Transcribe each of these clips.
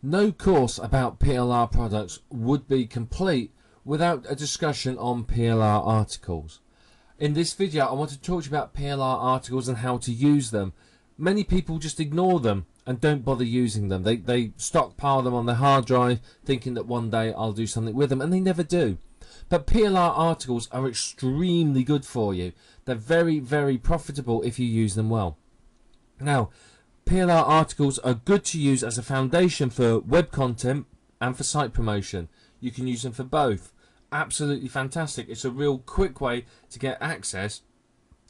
No course about PLR products would be complete without a discussion on PLR articles. In this video I want to talk to you about PLR articles and how to use them. Many people just ignore them and don't bother using them. They stockpile them on their hard drive thinking that one day I'll do something with them, and they never do. But PLR articles are extremely good for you. They're very, very profitable if you use them well. Now, PLR articles are good to use as a foundation for web content and for site promotion. You can use them for both. Absolutely fantastic. It's a real quick way to get access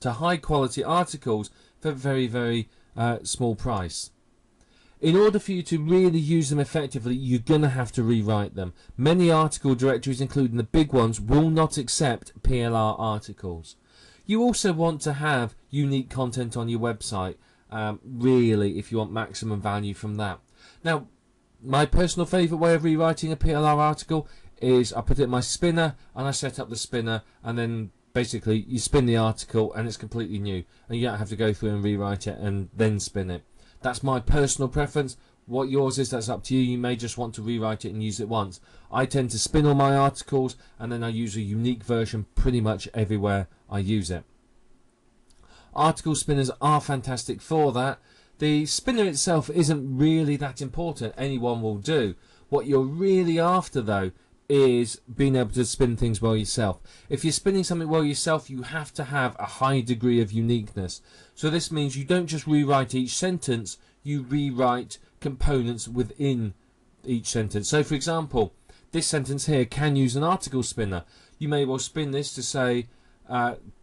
to high quality articles for a very, very small price. In order for you to really use them effectively, you're going to have to rewrite them. Many article directories, including the big ones, will not accept PLR articles. You also want to have unique content on your website, really, if you want maximum value from that. Now, my personal favourite way of rewriting a PLR article is I put it in my spinner and I set up the spinner, and then basically you spin the article and it's completely new, and you don't have to go through and rewrite it and then spin it. That's my personal preference. What yours is, that's up to you. You may just want to rewrite it and use it once. I tend to spin all my articles and then I use a unique version pretty much everywhere I use it. Article spinners are fantastic for that. The spinner itself isn't really that important. Anyone will do. What you're really after though is being able to spin things well yourself. If you're spinning something well yourself, you have to have a high degree of uniqueness. So this means you don't just rewrite each sentence, you rewrite components within each sentence. So for example, this sentence here can use an article spinner. You may well spin this to say,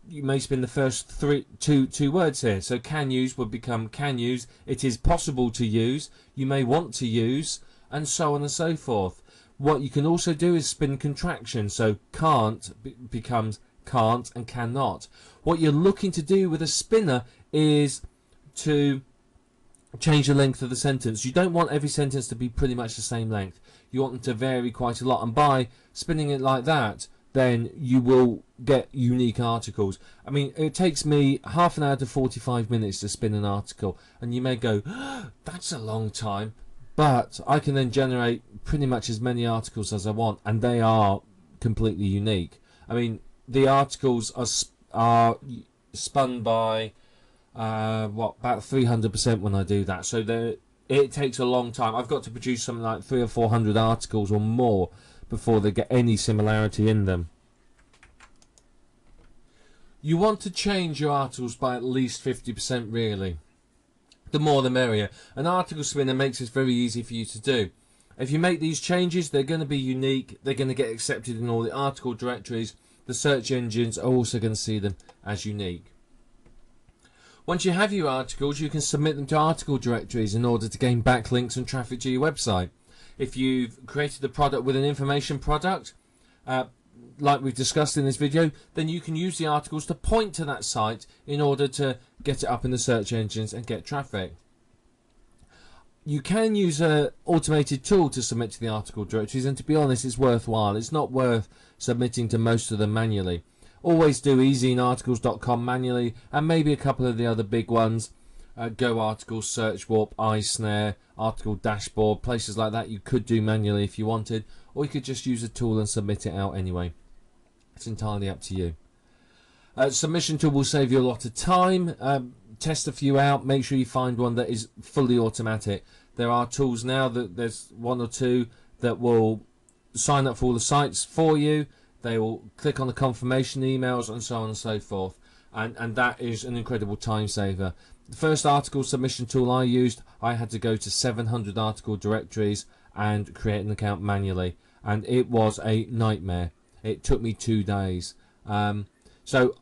you may spin the first two words here. So can use would become can use, it is possible to use, you may want to use, and so on and so forth. What you can also do is spin contractions, so can't becomes can't and cannot. What you're looking to do with a spinner is to change the length of the sentence. You don't want every sentence to be pretty much the same length. You want them to vary quite a lot, and by spinning it like that, then you will get unique articles. I mean, it takes me half an hour to 45 minutes to spin an article, and you may go, oh, that's a long time. But I can then generate pretty much as many articles as I want, and they are completely unique. I mean, the articles are spun by about 300% when I do that. So it takes a long time. I've got to produce something like 300 or 400 articles or more before they get any similarity in them. You want to change your articles by at least 50%, really. The more the merrier. An article spinner makes this very easy for you to do. If you make these changes, they're going to be unique. They're going to get accepted in all the article directories. The search engines are also going to see them as unique. Once you have your articles, you can submit them to article directories in order to gain backlinks and traffic to your website. If you've created a product with an information product, like we've discussed in this video, then you can use the articles to point to that site in order to get it up in the search engines and get traffic. You can use an automated tool to submit to the article directories, and to be honest, it's worthwhile. It's not worth submitting to most of them manually. Always do easyinarticles.com manually, and maybe a couple of the other big ones. Go Articles, Search Warp, iSnare, Article Dashboard, places like that you could do manually if you wanted, or you could just use a tool and submit it out anyway. It's entirely up to you. Submission tool will save you a lot of time. Test a few out. Make sure you find one that is fully automatic. There are tools now that there's one or two that will sign up for all the sites for you. They will click on the confirmation emails and so on and so forth. And that is an incredible time saver. The first article submission tool I used, I had to go to 700 article directories and create an account manually, and it was a nightmare. It took me 2 days. So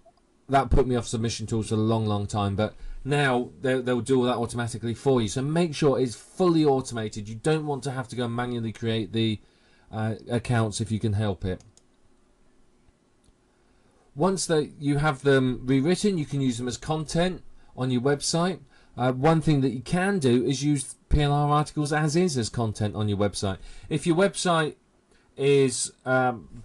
that put me off submission tools for a long time, but now they'll do all that automatically for you. So make sure it's fully automated. You don't want to have to go manually create the accounts if you can help it. Once you have them rewritten, you can use them as content on your website. One thing that you can do is use PLR articles as is as content on your website. If your website is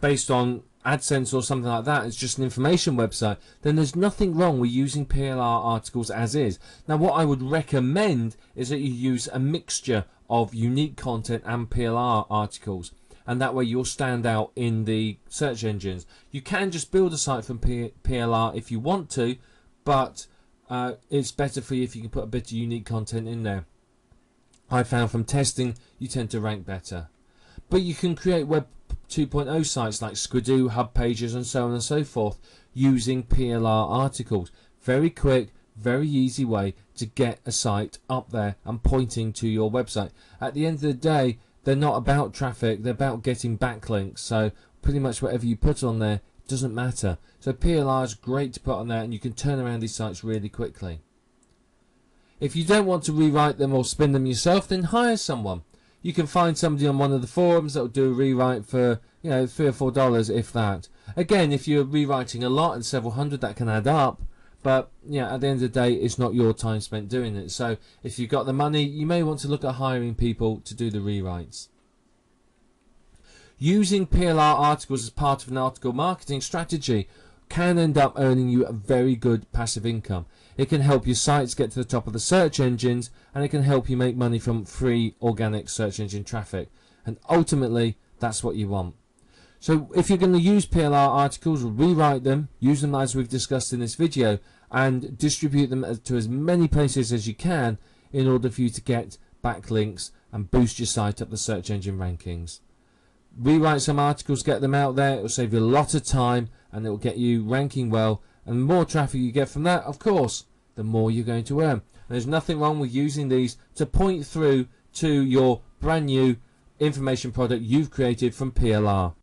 based on AdSense or something like that, it's just an information website, then there's nothing wrong with using PLR articles as is. Now what I would recommend is that you use a mixture of unique content and PLR articles, and that way you'll stand out in the search engines. You can just build a site from PLR if you want to, but it's better for you if you can put a bit of unique content in there. I found from testing you tend to rank better. But you can create Web 2.0 sites like Squidoo, Hub Pages and so on and so forth using PLR articles. Very quick, very easy way to get a site up there and pointing to your website. At the end of the day, they're not about traffic, they're about getting backlinks. So pretty much whatever you put on there doesn't matter. So PLR is great to put on there, and you can turn around these sites really quickly. If you don't want to rewrite them or spin them yourself, then hire someone. You can find somebody on one of the forums that will do a rewrite for, $3 or $4, if that. Again, if you're rewriting a lot and several hundred, that can add up. But yeah, at the end of the day, it's not your time spent doing it. So if you've got the money, you may want to look at hiring people to do the rewrites. Using PLR articles as part of an article marketing strategy can end up earning you a very good passive income. It can help your sites get to the top of the search engines, and it can help you make money from free organic search engine traffic. And ultimately, that's what you want. So if you're going to use PLR articles, rewrite them, use them as we've discussed in this video, and distribute them to as many places as you can in order for you to get backlinks and boost your site up the search engine rankings. Rewrite some articles, get them out there. It will save you a lot of time, and it will get you ranking well. And the more traffic you get from that, of course, the more you're going to earn. And there's nothing wrong with using these to point through to your brand new information product you've created from PLR.